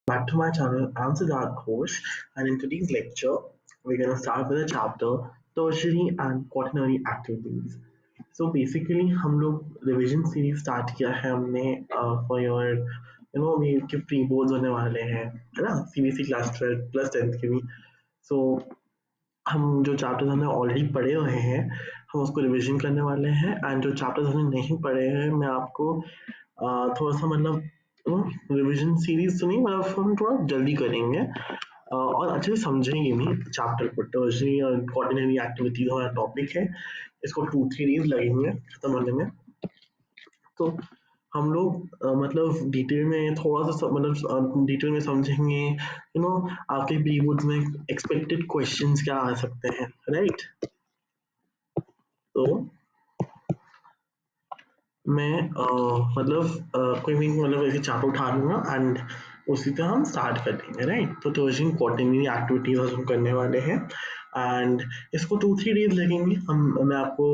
Back to my channel. I'm Siddharth Ghosh, and in today's lecture, we're going to start with a chapter Tertiary and Quaternary Activities. So basically, हम लोग revision series start किया है हमने for your अभी के pre boards होने वाले हैं, है ना, सीबीएसई क्लास 12 प्लस 10th के भी. सो हम जो चैप्टर्स हमने ऑलरेडी पढ़े हुए हैं हम उसको रिवीजन करने वाले हैं, एंड जो चैप्टर्स हमने नहीं पढ़े हैं मैं आपको थोड़ा सा मतलब रिवीजन सीरीज तो नहीं, मतलब हम थोड़ा जल्दी करेंगे और अच्छे से समझेंगे भी चैप्टर को. टर्शरी और कोऑर्डिनरी एक्टिविटीज हमारा टॉपिक है. इसको 2-3 डेज लगेंगे खत्म होने में. तो हम लोग मतलब डिटेल में थोड़ा सा मतलब डिटेल में समझेंगे आपके प्री बोर्ड्स में एक्सपेक्टेड क्वेश्चंस क्या आ सकते हैं, राइट. तो मैं कोई भी मतलब ऐसे चैप्टर उठा लूंगा एंड उसी पे हम स्टार्ट कर देंगे, राइट. तो टर्शरी कोऑर्डिनरी एक्टिविटीज हम करने वाले हैं एंड इसको 2-3 डेज लगेंगे. मैं आपको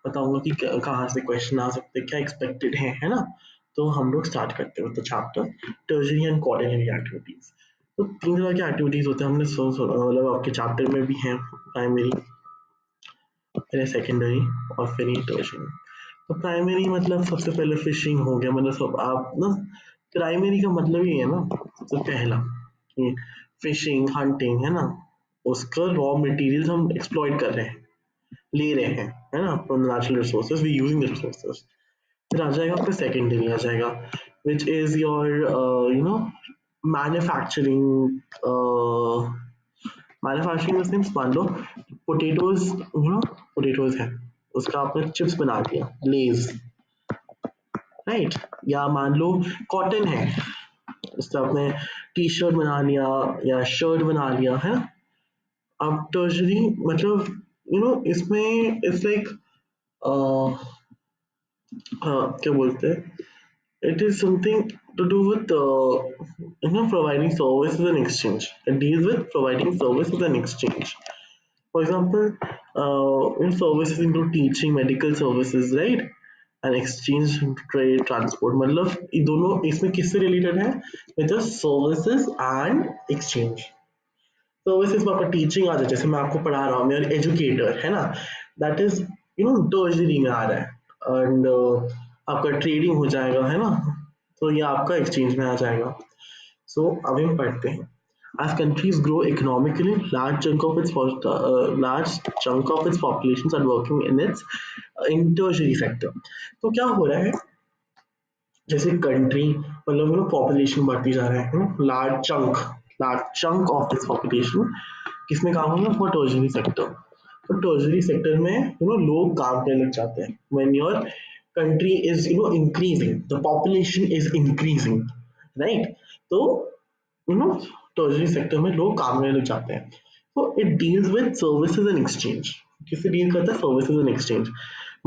बताऊंगा कि कहाँ से क्वेश्चन आ सकते हैं, क्या एक्सपेक्टेड है ना. तो हम लोग स्टार्ट करते हैं तो चैप्टर टर्शरी एंड कोऑर्डिनरी एक्टिविटीज. तो 3 तरह के एक्टिविटीज होते हैं हमने मतलब आपके चैप्टर में भी हैं, प्राइमरी, फिर सेकेंडरी और फिर टर्शरी. तो प्राइमरी मतलब सबसे पहले फिशिंग हो गया, मतलब सब आप ना, प्राइमरी का मतलब ही है ना सबसे पहला कि फिशिंग हंटिंग है ना, उसका रॉ मटेरियल्स हम एक्सप्लॉइट कर रहे हैं, ले रहे हैं, है ना, from natural resources we using resources. फिर आ जाएगा आपका सेकेंडरी आ जाएगा which is your manufacturing. Manufacturing means मान लो पोटेटोज, पोटेटोज है, उसका आपने चिप्स बना दिया, लेज, राइट. या मान लो कॉटन है, उससे आपने टी शर्ट बना लिया या शर्ट बना लिया, है ना. अब टर्शरी मतलब इसमें इट्स लाइक क्या बोलते हैं, it is something to do with providing services and exchange. It deals with providing services and exchange. For example, services include teaching, medical services, right? And exchange, trade, transport. मतलब ये दोनों इसमें किससे related है, with the services and exchange. Services में आपका teaching आ जाए, जैसे मैं आपको पढ़ा रहा हूँ, मैं एजुकेटर है ना, दैट इज टर्शरी में आ रहा है. एंड आपका ट्रेडिंग हो जाएगा, है ना, तो ये आपका एक्सचेंज में आ जाएगा. सो अभी हम पढ़ते हैं. As countries grow economically, large chunk of its populations are working in tertiary sector. तो क्या हो रहा है, जैसे कंट्री मतलब पॉपुलेशन बढ़ती जा रहा है ना, large chunk of this population किसमें काम होगा, फॉर टर्शरी सेक्टर. तो टर्शरी सेक्टर में लोग काम करने लग जाते हैं. When your country is increasing, the population is increasing, right. तो टर्शरी सेक्टर में लोग काम करने लग जाते हैं. तो it deals with services and exchange. किससे डील करता है, सर्विसेज एंड एक्सचेंज.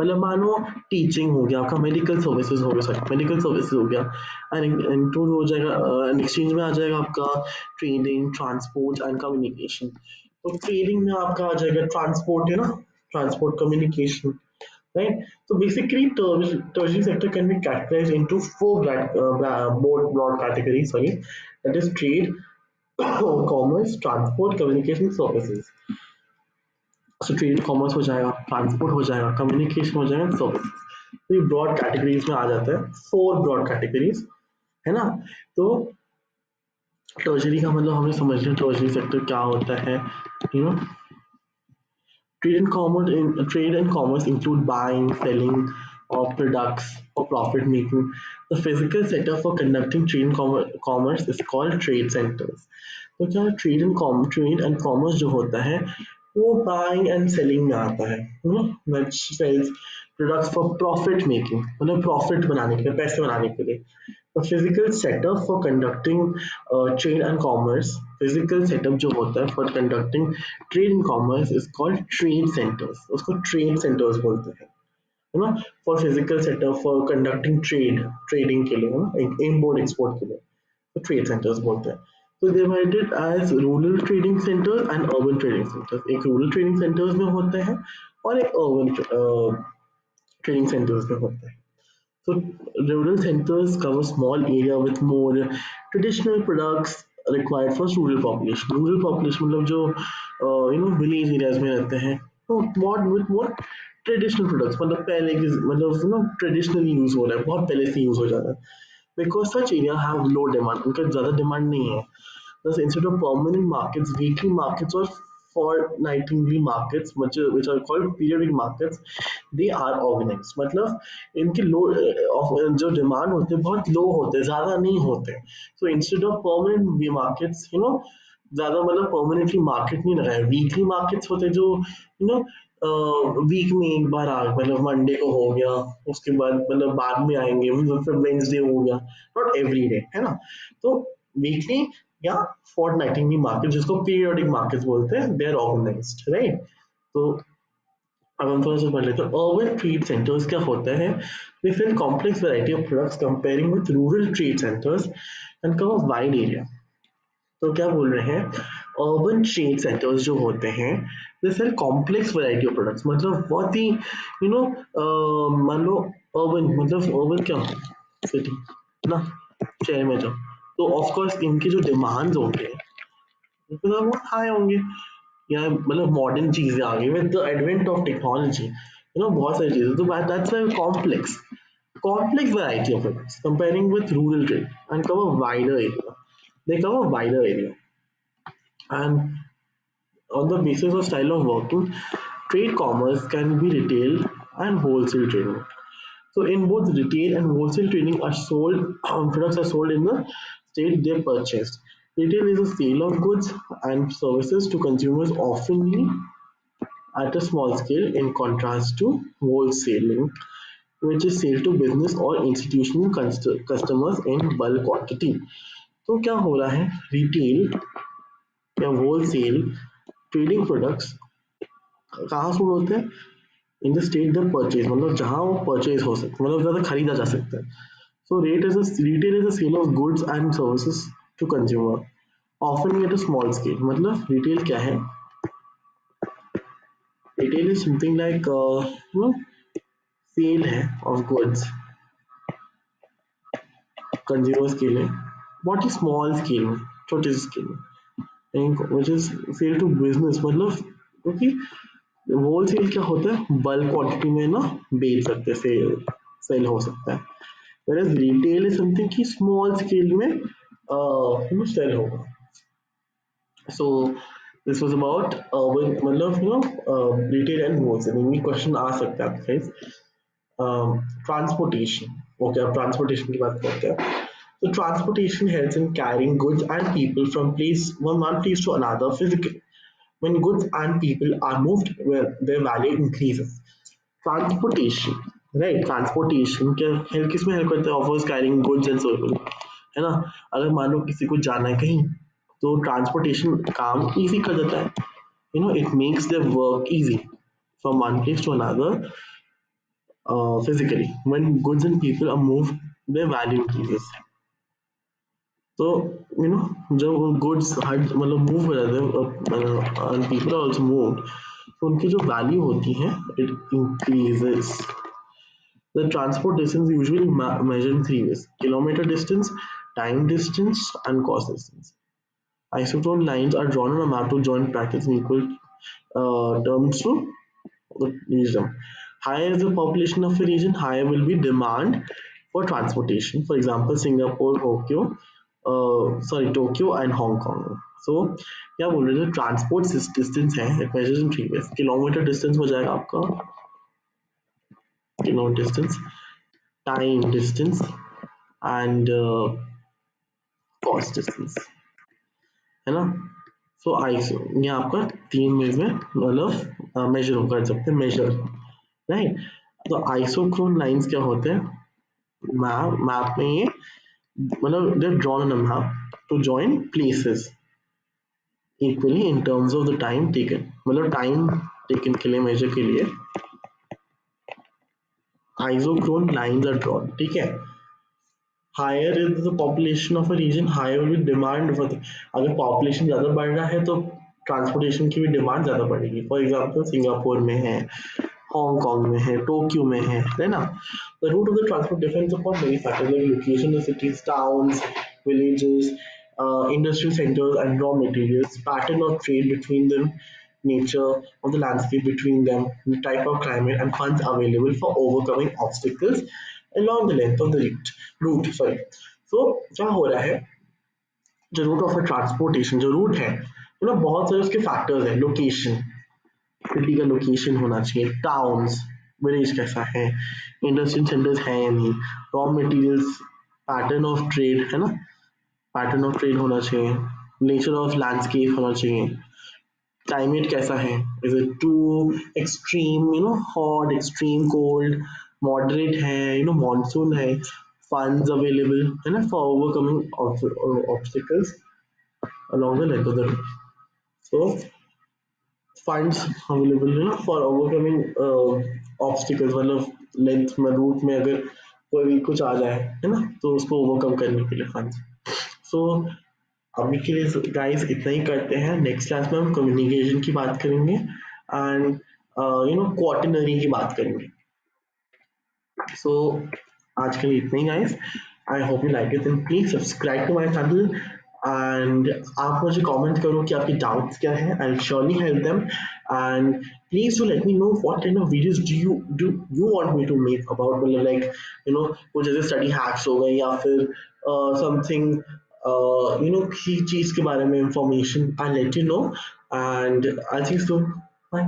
मतलब मानो टीचिंग हो गया आपका, मेडिकल सर्विसेज हो गया, सॉरी मेडिकल सर्विसेज हो गया, एंड इंक्लूड हो जाएगा एक्सचेंज में आ जाएगा आपका ट्रेडिंग, ट्रांसपोर्ट एंड कम्युनिकेशन. तो ट्रेडिंग में आपका आ जाएगा ट्रांसपोर्ट, है ना, transport, communication, right. So basically tertiary sector can be categorized into more broad categories, sorry, that is trade, commerce, transport, communication, services. So trade commerce हो जाएगा, transport हो जाएगा, कम्युनिकेशन हो जाएगा, सर्विसेज. तो ये ब्रॉड कैटेगरीज में आ जाता है, 4 ब्रॉड कैटेगरीज, है ना. तो टर्शरी का मतलब हमें समझ लिया टर्शरी सेक्टर क्या होता है. You know trade and commerce include buying, selling of products for profit making. The physical setup for conducting trade and commerce is called trade centers. तो क्या trade and commerce जो होता है वो buying and selling में आता है, which sells products for profit making, मतलब profit बनाने के लिए, पैसे बनाने के लिए. The physical setup for conducting trade and commerce, physical setup जो होता है for conducting trade and commerce is called trade centers. उसको trade centers बोलते हैं, है ना. For physical setup for conducting trading के लिए, है ना, import export के लिए, तो trade centers बोलते हैं. So divided as rural trading centers and urban trading centers. एक rural trading centers में होते हैं और एक urban trading centers में होते हैं. So rural centers cover small area with more traditional products required for rural population मतलब जो विलेज एरियाज में रहते हैं, तो what with what traditional products, मतलब पहले की मतलब ट्रेडिशनली यूज हो रहा है, बहुत पहले से यूज हो जा रहा है, because such area have low demand, उनका ज़्यादा डिमांड नहीं है. Thus, instead of permanent markets, weekly markets or fortnightly markets, which are called periodic markets, they are organized. मतलब इनके लो जो डिमांड होते हैं बहुत लो होते हैं, ज़्यादा नहीं होते. So instead of permanent markets, ज़्यादा मतलब परमानेंटली मार्केट नहीं लगाए, वीकली मार्केट्स होते जो नो वीक में एक बार आ, मतलब मंडे को हो गया, उसके बाद मतलब बाद में आएंगे, फिर वेंसडे हो गया, नॉट एवरी डे, है ना. तो वीकली या फोर्टनाइटली मार्केट, जिसको पीरियोडिक मार्केट्स बोलते हैं, दे आर ऑर्गेनाइज्ड, राइट. तो अब हम थोड़ा सा पढ़ लेते हैं. अर्बन ट्रेड सेंटर्स क्या होता है? They sell complex variety of products comparing with rural trade centres and cover wide area. तो क्या बोल रहे हैं, अर्बन ट्रेड सेंटर्स जो होते हैं, they sell complex variety of products, मतलब बहुत ही मान लो अर्बन मतलब अर्बन क्या, सिटी ना, शहर में जो, तो ऑफ कोर्स इनके जो डिमांड्स होंगे मतलब वो हाई होंगे, या मतलब मॉडर्न चीजें आ गई with the advent of technology, बहुत सारी चीजें, तो that's a complex variety of products comparing with rural trade and cover wider area. They cover wider area, and on the basis of style of working, trade commerce can be retail and wholesale trading. So in both retail and wholesale trading are sold products are sold in the state they purchased. Retail is a sale of goods and services to consumers, often at a small scale, in contrast to wholesaling, which is sale to business or institutional customers in bulk quantity. तो क्या हो रहा है, retail या wholesale trading products कहाँ से होते हैं, in the state the purchase, मतलब जहाँ वो परचेज हो सकते, मतलब ज़्यादा खरीदा जा सकता है. So retail is a sale of goods and services to consumer, often at a small scale. मतलब रिटेल क्या है, retail is something like sale है ऑफ गुड्स कंज्यूमर्स के लिए, बहुत ही स्मॉल स्केल में, छोटे स्केल में, which is sale to business, मतलब क्योंकि होलसेल क्या होता है, बल्क क्वांटिटी में ना बेच सकते हैं, सेल हो सकता है. whereas retail is something कि small scale में sell होगा. So this was about urban मतलब retail and wholesale. ये क्वेश्चन आ सकता है आपके साइज. ट्रांसपोर्टेशन, ओके, अब ट्रांसपोर्टेशन की बात करते हैं. So transportation helps in carrying goods and people from one place to another physically. When goods and people are moved, well, their value increases. Transportation, right? Transportation क्या help किसमें help करता है, offers carrying goods and service, है ना. अगर मान लो किसी को जाना है कहीं, तो ट्रांसपोर्टेशन काम इजी कर देता है, it makes the work easy from one place to another physically. When goods and people are moved, their value increases. तो जब गुड्स हट मतलब मूव हो जाते हैं and people are also moved, तो उनकी जो वैल्यू होती है it increases. The transport distance is usually measured in three ways: kilometer distance, time distance, and cost distance. Isochrone lines are drawn on a map to join practice in equal terms to reach them. Higher is the population of a region, higher will be demand for transportation. For example, Singapore, Tokyo and Hong Kong. So क्या बोल रहे थे, transport distance है, it measures in three ways. Kilometre distance हो जाएगा आपका, kilometre distance, time distance and cost distance, है ना. सो आइसो ये आपका तीन वेज में मतलब मेजर कर सकते हैं, मेजर, राइट. तो आइसोक्रोन लाइंस क्या होते हैं, मैप में ये मतलब they drawn on a map to join places equally in terms of the time taken, मतलब टाइम टेकन के लिए मेजर के लिए आइसोक्रोन लाइंस आर ड्रॉन, ठीक है. higher is the population of a region, higher will be demand for the, अगर population ज़्यादा बढ़ रहा है तो ट्रांसपोर्टेशन की भी डिमांड ज़्यादा बढ़ेगी. फॉर एग्जाम्पल सिंगापुर में है, हांगकांग में है, टोक्यो में है ना. The route of the transport depends upon many factors like location of cities, towns, villages, industrial centers and raw materials, pattern of trade between them, nature of the landscape between them, the type of climate, and funds available for overcoming obstacles along the length of the route. Sorry. So क्या हो रहा है, जो root of transportation जो root है, बहुत सारे उसके फैक्टर्स हैं, लोकेशन, सिटी का लोकेशन होना चाहिए, टाउन्स, विलेज कैसा है, इंडस्ट्रियल सेंटर्स हैं या नहीं, raw materials, pattern of trade है ना, पैटर्न ऑफ ट्रेड होना चाहिए, नेचर ऑफ लैंडस्केप होना चाहिए, क्लाइमेट कैसा है, is it too extreme hot, extreme cold, moderate है, मानसून है, फंड्स अवेलेबल है ना for overcoming obstacles along the length of the route. So funds available है ना फॉर ओवरकमिंग ऑब्स्टिकल्स, मतलब लेंथ में रूट में अगर कोई भी कुछ आ जाए है ना, तो उसको ओवरकम करने के लिए फंड्स। सो अभी के लिए गाइस इतना ही करते हैं, नेक्स्ट क्लास में हम कम्युनिकेशन की बात करेंगे एंड क्वार्टनरी की बात करेंगे। सो आज के लिए इतना ही guys, I hope you like it and please subscribe to my channel and आप मुझे कमेंट करो कि आपके डाउट्स क्या हैं, I will surely help them and please do let me know what kind of videos do you want me to make about, मतलब like वो जैसे स्टडी हैक्स हो गए या फिर समथिंग किसी चीज के बारे में information, I let you know and I think so bye.